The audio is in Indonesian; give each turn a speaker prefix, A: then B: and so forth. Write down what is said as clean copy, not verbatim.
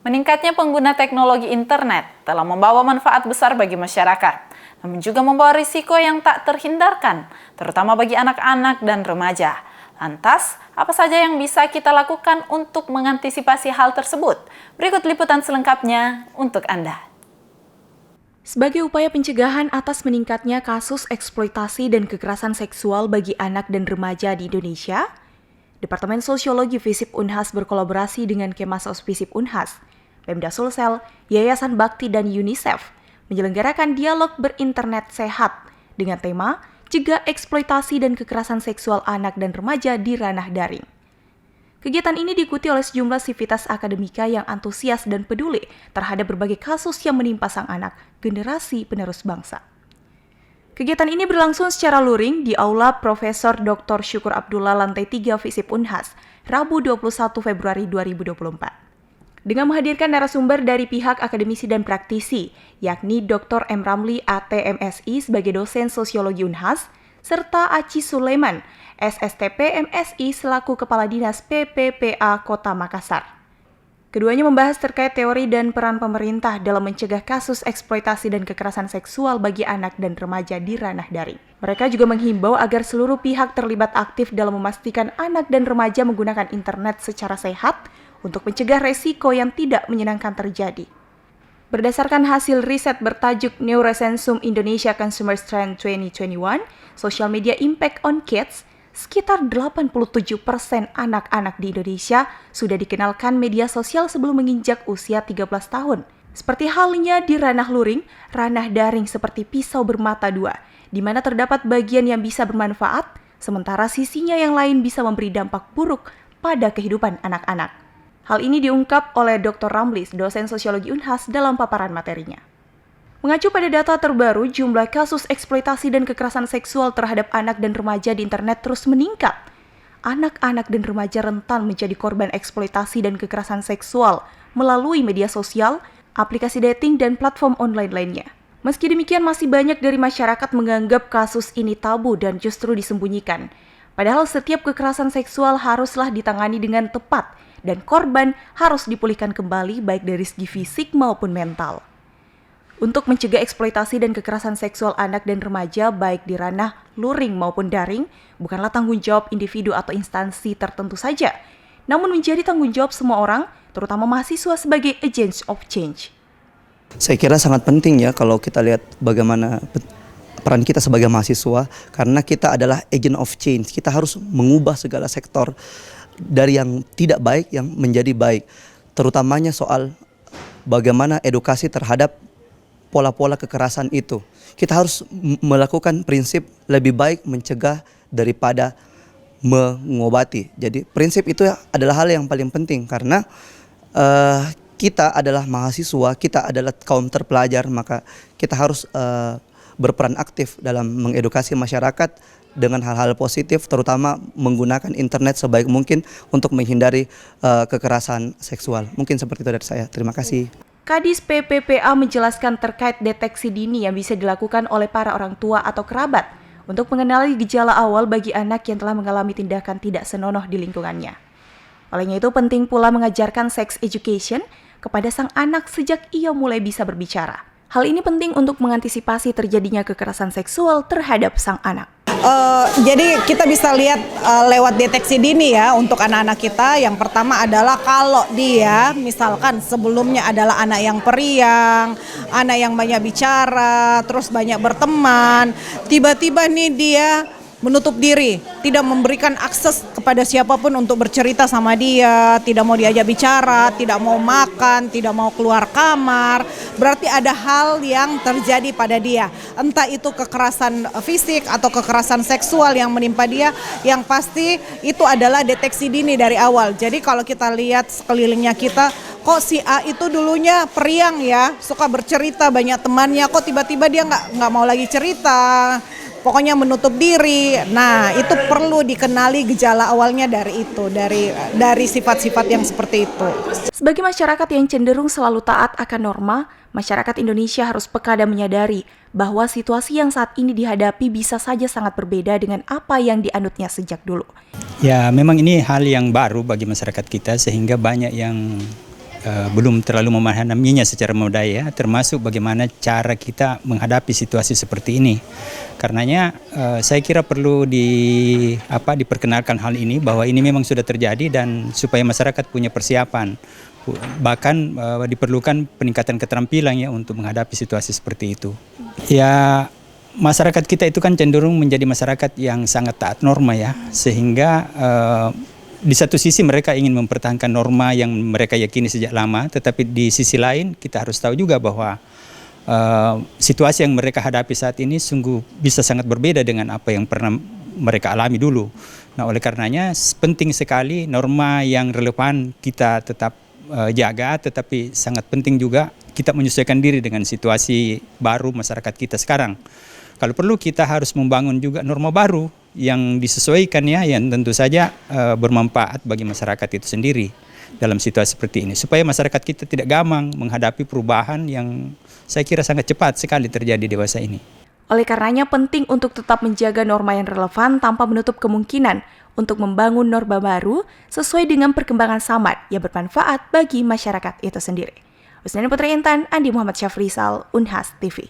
A: Meningkatnya pengguna teknologi internet telah membawa manfaat besar bagi masyarakat, namun juga membawa risiko yang tak terhindarkan, terutama bagi anak-anak dan remaja. Lantas, apa saja yang bisa kita lakukan untuk mengantisipasi hal tersebut? Berikut liputan selengkapnya untuk Anda.
B: Sebagai upaya pencegahan atas meningkatnya kasus eksploitasi dan kekerasan seksual bagi anak dan remaja di Indonesia, Departemen Sosiologi FISIP Unhas berkolaborasi dengan Kemas FISIP Unhas, Pemda Sulsel, Yayasan Bakti dan UNICEF menyelenggarakan dialog berinternet sehat dengan tema Cegah Eksploitasi dan Kekerasan Seksual Anak dan Remaja di Ranah Daring. Kegiatan ini diikuti oleh sejumlah sivitas akademika yang antusias dan peduli terhadap berbagai kasus yang menimpa sang anak, generasi penerus bangsa. Kegiatan ini berlangsung secara luring di Aula Profesor Dr. Syukur Abdullah Lantai 3 FISIP Unhas, Rabu 21 Februari 2024. Dengan menghadirkan narasumber dari pihak akademisi dan praktisi, yakni Dr. M. Ramli ATMSI sebagai dosen sosiologi Unhas, serta Aci Sulaiman, SSTP MSI selaku Kepala Dinas PPPA Kota Makassar. Keduanya membahas terkait teori dan peran pemerintah dalam mencegah kasus eksploitasi dan kekerasan seksual bagi anak dan remaja di ranah daring. Mereka juga menghimbau agar seluruh pihak terlibat aktif dalam memastikan anak dan remaja menggunakan internet secara sehat untuk mencegah resiko yang tidak menyenangkan terjadi. Berdasarkan hasil riset bertajuk Neurosensum Indonesia Consumer Trend 2021, Social Media Impact on Kids, sekitar 87% anak-anak di Indonesia sudah dikenalkan media sosial sebelum menginjak usia 13 tahun. Seperti halnya di ranah luring, ranah daring seperti pisau bermata dua, di mana terdapat bagian yang bisa bermanfaat, sementara sisinya yang lain bisa memberi dampak buruk pada kehidupan anak-anak. Hal ini diungkap oleh Dr. Ramli, dosen sosiologi Unhas dalam paparan materinya. Mengacu pada data terbaru, jumlah kasus eksploitasi dan kekerasan seksual terhadap anak dan remaja di internet terus meningkat. Anak-anak dan remaja rentan menjadi korban eksploitasi dan kekerasan seksual melalui media sosial, aplikasi dating, dan platform online lainnya. Meski demikian, masih banyak dari masyarakat menganggap kasus ini tabu dan justru disembunyikan. Padahal setiap kekerasan seksual haruslah ditangani dengan tepat, dan korban harus dipulihkan kembali baik dari segi fisik maupun mental. Untuk mencegah eksploitasi dan kekerasan seksual anak dan remaja baik di ranah luring maupun daring, bukanlah tanggung jawab individu atau instansi tertentu saja, namun menjadi tanggung jawab semua orang, terutama mahasiswa sebagai agents of change.
C: Saya kira sangat penting ya kalau kita lihat bagaimana peran kita sebagai mahasiswa, karena kita adalah agent of change. Kita harus mengubah segala sektor dari yang tidak baik yang menjadi baik, terutamanya soal bagaimana edukasi terhadap pola-pola kekerasan itu. Kita harus melakukan prinsip lebih baik mencegah daripada mengobati. Jadi prinsip itu adalah hal yang paling penting karena kita adalah mahasiswa, kita adalah kaum terpelajar, maka kita harus berperan aktif dalam mengedukasi masyarakat dengan hal-hal positif, terutama menggunakan internet sebaik mungkin untuk menghindari kekerasan seksual. Mungkin seperti itu dari saya. Terima kasih.
B: Kadis PPPA menjelaskan terkait deteksi dini yang bisa dilakukan oleh para orang tua atau kerabat untuk mengenali gejala awal bagi anak yang telah mengalami tindakan tidak senonoh di lingkungannya. Olehnya itu penting pula mengajarkan sex education kepada sang anak sejak ia mulai bisa berbicara. Hal ini penting untuk mengantisipasi terjadinya kekerasan seksual terhadap sang anak.
D: Jadi kita bisa lihat lewat deteksi dini ya untuk anak-anak kita. Yang pertama adalah kalau dia misalkan sebelumnya adalah anak yang periang, anak yang banyak bicara, terus banyak berteman, tiba-tiba nih dia menutup diri, tidak memberikan akses kepada siapapun untuk bercerita sama dia, tidak mau diajak bicara, tidak mau makan, tidak mau keluar kamar, berarti ada hal yang terjadi pada dia. Entah itu kekerasan fisik atau kekerasan seksual yang menimpa dia, yang pasti itu adalah deteksi dini dari awal. Jadi kalau kita lihat sekelilingnya kita, kok si A itu dulunya periang ya, suka bercerita, banyak temannya, kok tiba-tiba dia nggak mau lagi cerita, pokoknya menutup diri. Nah, itu perlu dikenali gejala awalnya dari itu, dari sifat-sifat yang seperti itu.
B: Sebagai masyarakat yang cenderung selalu taat akan norma, masyarakat Indonesia harus peka dan menyadari bahwa situasi yang saat ini dihadapi bisa saja sangat berbeda dengan apa yang dianutnya sejak dulu.
E: Ya, memang ini hal yang baru bagi masyarakat kita sehingga banyak yang belum terlalu memahaminya secara memadai ya, termasuk bagaimana cara kita menghadapi situasi seperti ini. Karenanya saya kira perlu diperkenalkan hal ini bahwa ini memang sudah terjadi dan supaya masyarakat punya persiapan. Bahkan diperlukan peningkatan keterampilan ya untuk menghadapi situasi seperti itu. Ya, masyarakat kita itu kan cenderung menjadi masyarakat yang sangat taat norma ya, sehingga di satu sisi mereka ingin mempertahankan norma yang mereka yakini sejak lama, tetapi di sisi lain kita harus tahu juga bahwa situasi yang mereka hadapi saat ini sungguh bisa sangat berbeda dengan apa yang pernah mereka alami dulu. Nah, oleh karenanya penting sekali norma yang relevan kita tetap jaga, tetapi sangat penting juga kita menyesuaikan diri dengan situasi baru masyarakat kita sekarang. Kalau perlu kita harus membangun juga norma baru yang disesuaikan ya, yang tentu saja bermanfaat bagi masyarakat itu sendiri dalam situasi seperti ini. Supaya masyarakat kita tidak gamang menghadapi perubahan yang saya kira sangat cepat sekali terjadi di masa ini.
B: Oleh karenanya penting untuk tetap menjaga norma yang relevan tanpa menutup kemungkinan untuk membangun norma baru sesuai dengan perkembangan zaman yang bermanfaat bagi masyarakat itu sendiri. Usnani Putri Intan, Andi Muhammad Syafrizal, Unhas TV.